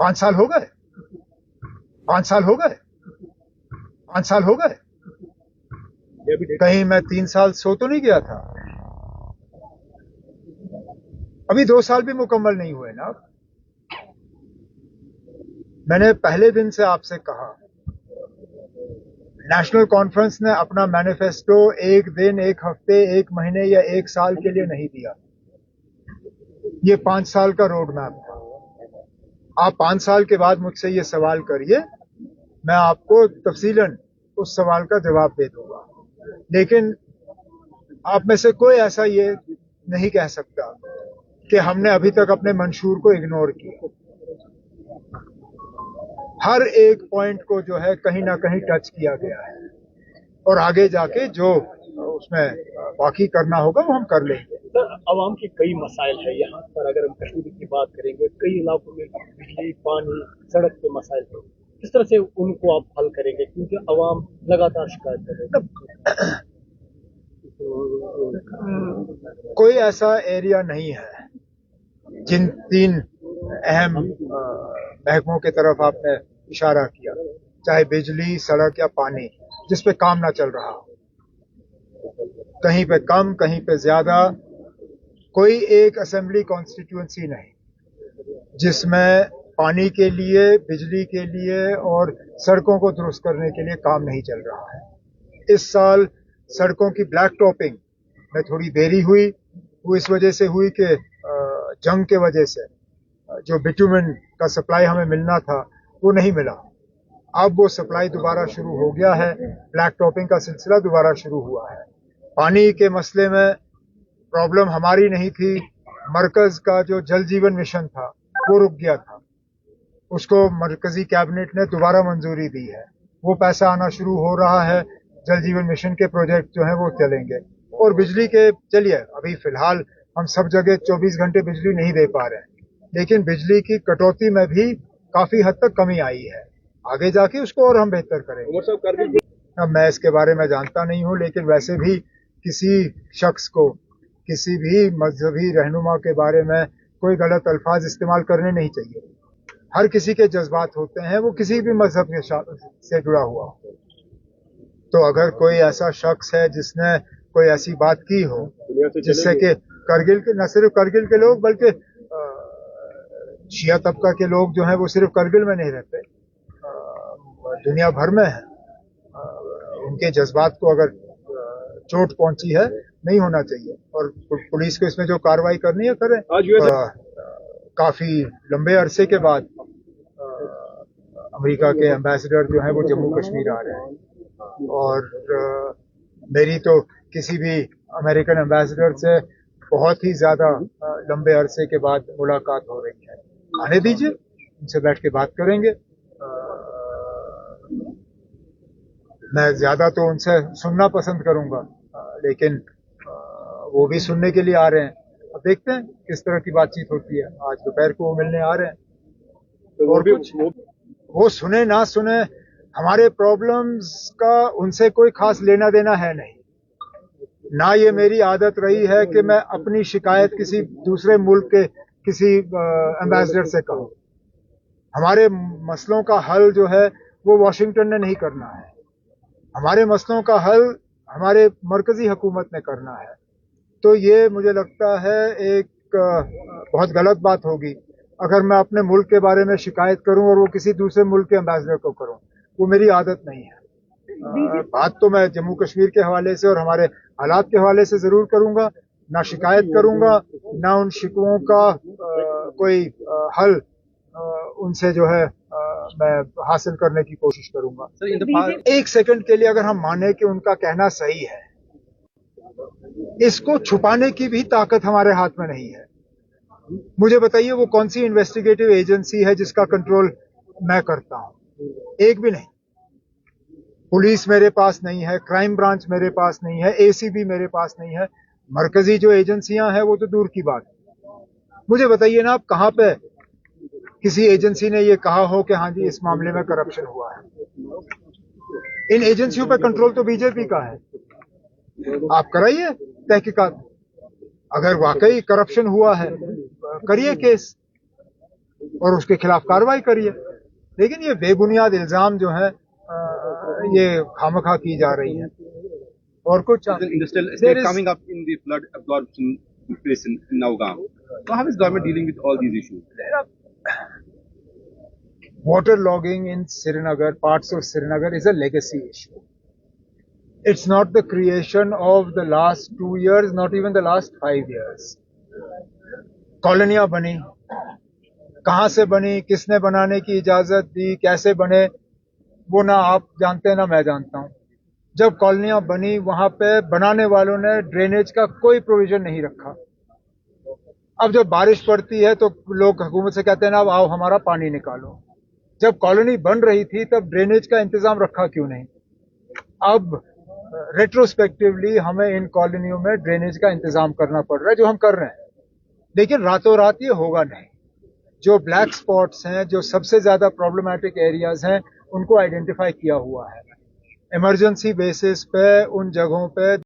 5 साल हो गए, 5 साल हो गए, 5 साल हो गए। कहीं मैं 3 साल सो तो नहीं गया था? अभी 2 साल भी मुकम्मल नहीं हुए ना। मैंने पहले दिन से आपसे कहा, नेशनल कॉन्फ्रेंस ने अपना मैनिफेस्टो एक दिन, एक हफ्ते, एक महीने या एक साल के लिए नहीं दिया। ये 5 साल का रोड मैप था। आप 5 साल के बाद मुझसे ये सवाल करिए, मैं आपको तफसीलन उस सवाल का जवाब दे दूंगा। लेकिन आप में से कोई ऐसा ये नहीं कह सकता कि हमने अभी तक अपने मंशूर को इग्नोर किया। हर एक पॉइंट को जो है कहीं ना कहीं टच किया गया है, और आगे जाके जो उसमें बाकी करना होगा वो हम कर लेंगे। सर, आवाम के कई मसाइल है यहाँ पर। अगर हम कश्मीर की बात करेंगे, कई इलाकों में बिजली, पानी, सड़क के मसाइल है। किस तरह से उनको आप हल करेंगे, क्योंकि आवाम लगातार शिकायत कर रही है? कोई ऐसा एरिया नहीं है जिन 3 अहम महकमों की तरफ आपने इशारा किया, चाहे बिजली, सड़क या पानी, जिस पे काम ना चल रहा हो। कहीं पे कम, कहीं पे ज्यादा। कोई एक असेंबली कॉन्स्टिट्यूएंसी नहीं जिसमें पानी के लिए, बिजली के लिए और सड़कों को दुरुस्त करने के लिए काम नहीं चल रहा है। इस साल सड़कों की ब्लैक टॉपिंग में थोड़ी देरी हुई। वो इस वजह से हुई कि जंग के वजह से जो बिटुमेन का सप्लाई हमें मिलना था वो नहीं मिला। अब वो सप्लाई दोबारा शुरू हो गया है, ब्लैक टॉपिंग का सिलसिला दोबारा शुरू हुआ है। पानी के मसले में प्रॉब्लम हमारी नहीं थी, मरकज का जो जल जीवन मिशन था वो रुक गया था। उसको मरकजी कैबिनेट ने दोबारा मंजूरी दी है, वो पैसा आना शुरू हो रहा है। जल जीवन मिशन के प्रोजेक्ट जो है वो चलेंगे। और बिजली के, चलिए अभी फिलहाल हम सब जगह 24 घंटे बिजली नहीं दे पा रहे हैं, लेकिन बिजली की कटौती में भी काफी हद तक कमी आई है। आगे जाके उसको और हम बेहतर करेंगे। अब मैं इसके बारे में जानता नहीं हूँ, लेकिन वैसे भी किसी शख्स को किसी भी मजहबी रहनुमा के बारे में कोई गलत अल्फाज इस्तेमाल करने नहीं चाहिए। हर किसी के जज्बात होते हैं, वो किसी भी मजहब से जुड़ा हुआ हो। तो अगर कोई ऐसा शख्स है जिसने कोई ऐसी बात की हो जिससे कि करगिल के, न सिर्फ करगिल के लोग बल्कि शिया तबका के लोग जो हैं वो सिर्फ करगिल में नहीं रहते, दुनिया भर में है, उनके जज्बात को अगर चोट पहुंची है, नहीं होना चाहिए। और पुलिस को इसमें जो कार्रवाई करनी है करे। काफी लंबे अरसे के बाद अमेरिका के एम्बेसडर जो हैं वो जम्मू कश्मीर आ रहे हैं, और मेरी तो किसी भी अमेरिकन एम्बेसडर से बहुत ही ज्यादा लंबे अरसे के बाद मुलाकात हो रही है। आने दीजिए, उनसे बैठ के बात करेंगे। मैं ज्यादा तो उनसे सुनना पसंद करूंगा, लेकिन वो भी सुनने के लिए आ रहे हैं। अब देखते हैं किस तरह की बातचीत होती है। आज दोपहर को वो मिलने आ रहे हैं, तो और कुछ वो सुने ना सुने, हमारे प्रॉब्लम्स का उनसे कोई खास लेना देना है नहीं। ना ये मेरी आदत रही है कि मैं अपनी शिकायत किसी दूसरे मुल्क के किसी एम्बेसडर से कहूं। हमारे मसलों का हल जो है वो वॉशिंगटन ने नहीं करना है। हमारे मसलों का हल हमारे मरकजी हुकूमत ने करना है। तो ये मुझे लगता है एक बहुत गलत बात होगी अगर मैं अपने मुल्क के बारे में शिकायत करूं और वो किसी दूसरे मुल्क के एम्बेसडर को करूं। वो मेरी आदत नहीं है। बात तो मैं जम्मू कश्मीर के हवाले से और हमारे हालात के हवाले से जरूर करूंगा। ना शिकायत करूंगा, ना उन शिकवों का कोई हल उनसे जो है मैं हासिल करने की कोशिश करूंगा। एक सेकंड के लिए अगर हम माने कि उनका कहना सही है, इसको छुपाने की भी ताकत हमारे हाथ में नहीं है। मुझे बताइए वो कौन सी इन्वेस्टिगेटिव एजेंसी है जिसका कंट्रोल मैं करता हूं? एक भी नहीं। पुलिस मेरे पास नहीं है, क्राइम ब्रांच मेरे पास नहीं है, एसीबी मेरे पास नहीं है। मरकजी जो एजेंसियां हैं वो तो दूर की बात है। मुझे बताइए ना, आप कहां पे किसी एजेंसी ने ये कहा हो कि हाँ जी इस मामले में करप्शन हुआ है? इन एजेंसियों पे कंट्रोल तो बीजेपी का है। आप कराइए तहकीकात, अगर वाकई करप्शन हुआ है करिए केस। اور اس کے خلاف कार्रवाई करिए. लेकिन ये बेबुनियाद इल्जाम जो है ये खामखा की जा रही है. और कुछ Industrial there estate is- coming up in the flood absorption basin in Nowgaon. So how is government dealing with all these issues? water logging in Srinagar, parts of Srinagar, is a legacy issue. It's not the creation of the last 2 years, not even the last 5 years. कॉलोनियां बनी, कहां से बनी, किसने बनाने की इजाजत दी, कैसे बने, वो ना आप जानते हैं ना मैं जानता हूं. जब कॉलोनियां बनी वहां पे बनाने वालों ने ड्रेनेज का कोई प्रोविजन नहीं रखा. अब जब बारिश पड़ती है तो लोग हुकूमत से कहते हैं ना अब आओ हमारा पानी निकालो. जब कॉलोनी बन रही थी तब ड्रेनेज का इंतजाम रखा क्यों नहीं? अब रेट्रोस्पेक्टिवली हमें इन कॉलोनियों में ड्रेनेज का इंतजाम करना पड़ रहा है, जो हम कर रहे हैं. लेकिन रातों रात ये होगा नहीं. जो ब्लैक स्पॉट्स हैं, जो सबसे ज्यादा प्रॉब्लमैटिक एरियाज हैं, उनको आइडेंटिफाई किया हुआ है. इमरजेंसी बेसिस पे उन जगहों पे